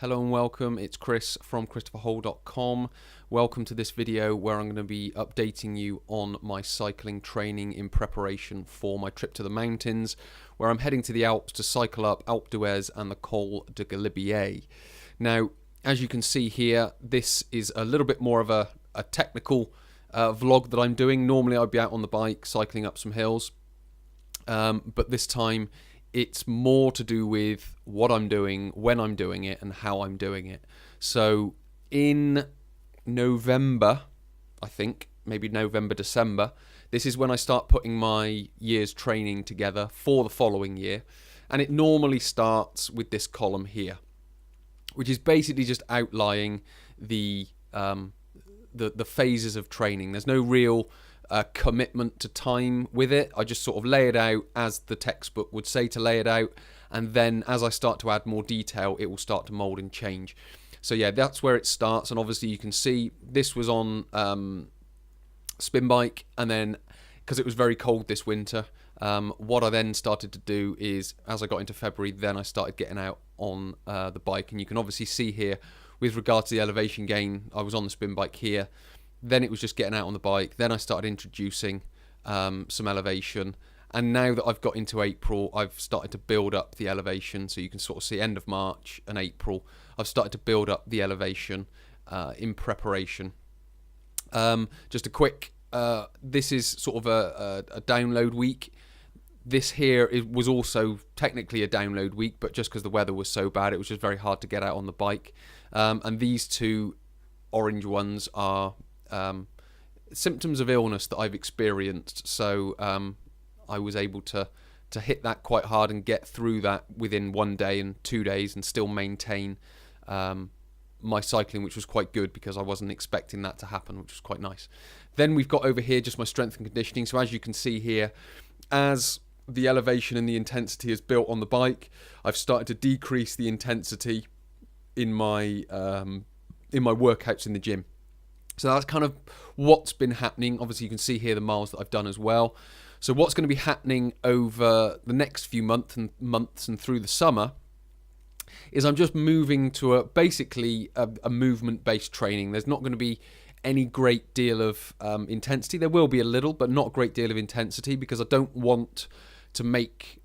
Hello and welcome, it's Chris from ChristopherHall.com. Welcome to this video where I'm going to be updating you on my cycling training in preparation for my trip to the mountains, where I'm heading to the Alps to cycle up Alpe d'Huez and the Col de Galibier. Now, as you can see here, this is a little bit more of a technical vlog that I'm doing. Normally I'd be out on the bike cycling up some hills, but this time it's more to do with what I'm doing, when I'm doing it, and how I'm doing it. So in November, I think, maybe November, December, this is when I start putting my year's training together for the following year. And it normally starts with this column here, which is basically just outlining the phases of training. There's no real commitment to time with it. I just sort of lay it out as the textbook would say to lay it out, and then as I start to add more detail, it will start to mold and change. So yeah, that's where it starts. And obviously you can see this was on spin bike, and then because it was very cold this winter, what I then started to do is, as I got into February, then I started getting out on the bike. And you can obviously see here with regard to the elevation gain, I was on the spin bike here. Then it was just getting out on the bike. Then I started introducing some elevation. And now that I've got into April, I've started to build up the elevation. So you can sort of see end of March and April, I've started to build up the elevation in preparation. Just a quick, this is sort of a download week. This here was also technically a download week, but just because the weather was so bad, it was just very hard to get out on the bike. And these two orange ones are symptoms of illness that I've experienced, so I was able to hit that quite hard and get through that within 1 day and 2 days and still maintain my cycling, which was quite good because I wasn't expecting that to happen, which was quite nice. Then we've got over here just my strength and conditioning. So as you can see here, as the elevation and the intensity is built on the bike, I've started to decrease the intensity in my workouts in the gym. So that's kind of what's been happening. Obviously, you can see here the miles that I've done as well. So what's going to be happening over the next few months and through the summer is I'm just moving to basically a movement-based training. There's not going to be any great deal of intensity. There will be a little, but not a great deal of intensity, because I don't want to make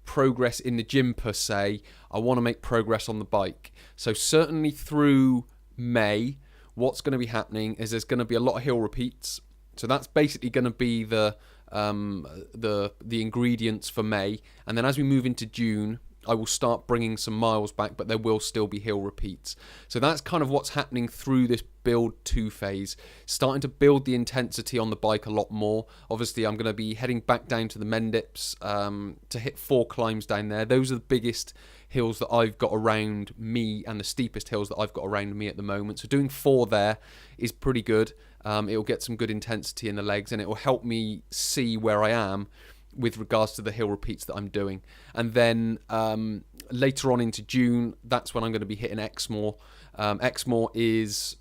progress in the gym per se. I want to make progress on the bike. So certainly through May, what's going to be happening is there's going to be a lot of hill repeats. So that's basically going to be the ingredients for May. And then as we move into June, I will start bringing some miles back, but there will still be hill repeats. So that's kind of what's happening through this build 2 phase, starting to build the intensity on the bike a lot more. Obviously, I'm going to be heading back down to the Mendips to hit 4 climbs down there. Those are the biggest hills that I've got around me and the steepest hills that I've got around me at the moment. So doing 4 there is pretty good. It'll get some good intensity in the legs, and it will help me see where I am with regards to the hill repeats that I'm doing. And then later on into June, that's when I'm going to be hitting Exmoor. Exmoor is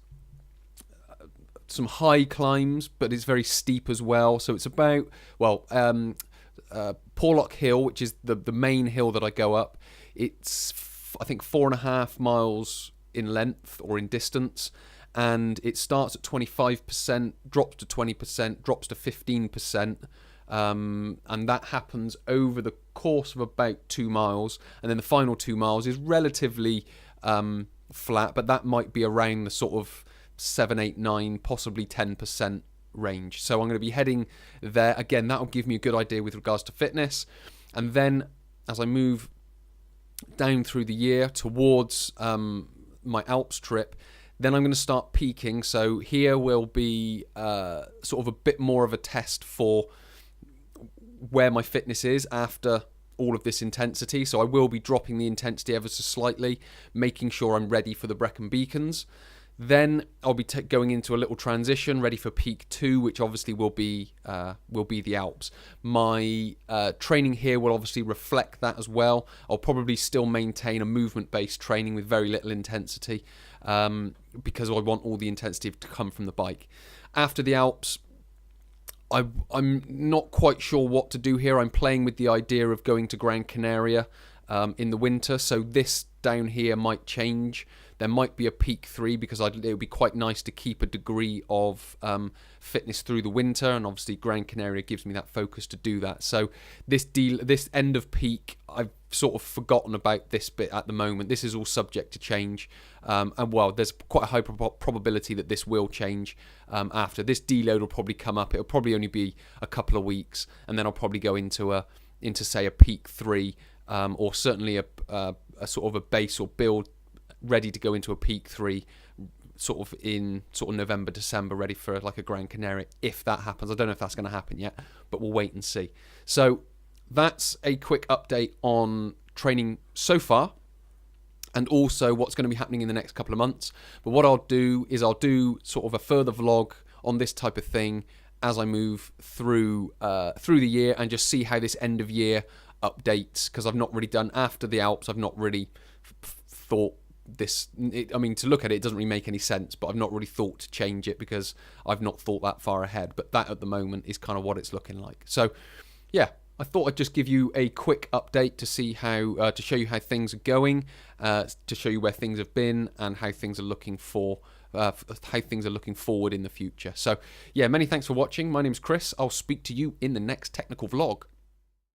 some high climbs, but it's very steep as well. So it's about, Porlock Hill, which is the main hill that I go up. It's, I think, 4.5 miles in length or in distance. And it starts at 25%, drops to 20%, drops to 15%. And that happens over the course of about 2 miles, and then the final 2 miles is relatively flat, but that might be around the sort of 7, 8, 9, possibly 10% range. So I'm going to be heading there. Again, that will give me a good idea with regards to fitness. And then as I move down through the year towards my Alps trip, then I'm going to start peaking. So here will be sort of a bit more of a test for where my fitness is after all of this intensity. So I will be dropping the intensity ever so slightly, making sure I'm ready for the Brecon Beacons. Then I'll be going into a little transition, ready for peak 2, which obviously will be the Alps. My training here will obviously reflect that as well. I'll probably still maintain a movement-based training with very little intensity, because I want all the intensity to come from the bike. After the Alps, I'm not quite sure what to do here. I'm playing with the idea of going to Gran Canaria in the winter. So this down here might change. There might be a peak 3 because it would be quite nice to keep a degree of fitness through the winter, and obviously Gran Canaria gives me that focus to do that. So this end of peak, I've sort of forgotten about this bit at the moment. This is all subject to change, and well, there's quite a high probability that this will change after. This deload will probably come up. It'll probably only be a couple of weeks, and then I'll probably go into say a peak 3, or certainly a sort of a base or build ready to go into a peak 3 sort of in November, December, ready for like a Gran Canaria, if that happens. I don't know if that's going to happen yet, but we'll wait and see. So that's a quick update on training so far, and also what's going to be happening in the next couple of months. But what I'll do is I'll do sort of a further vlog on this type of thing as I move through the year, and just see how this end of year updates, because I've not really done after the Alps. I've not really thought this. I mean, to look at it, it doesn't really make any sense, but I've not really thought to change it because I've not thought that far ahead. But that at the moment is kind of what it's looking like. So, yeah. I thought I'd just give you a quick update to see how to show you how things are going, to show you where things have been and how things are looking forward in the future. So yeah, many thanks for watching. My name's Chris. I'll speak to you in the next technical vlog.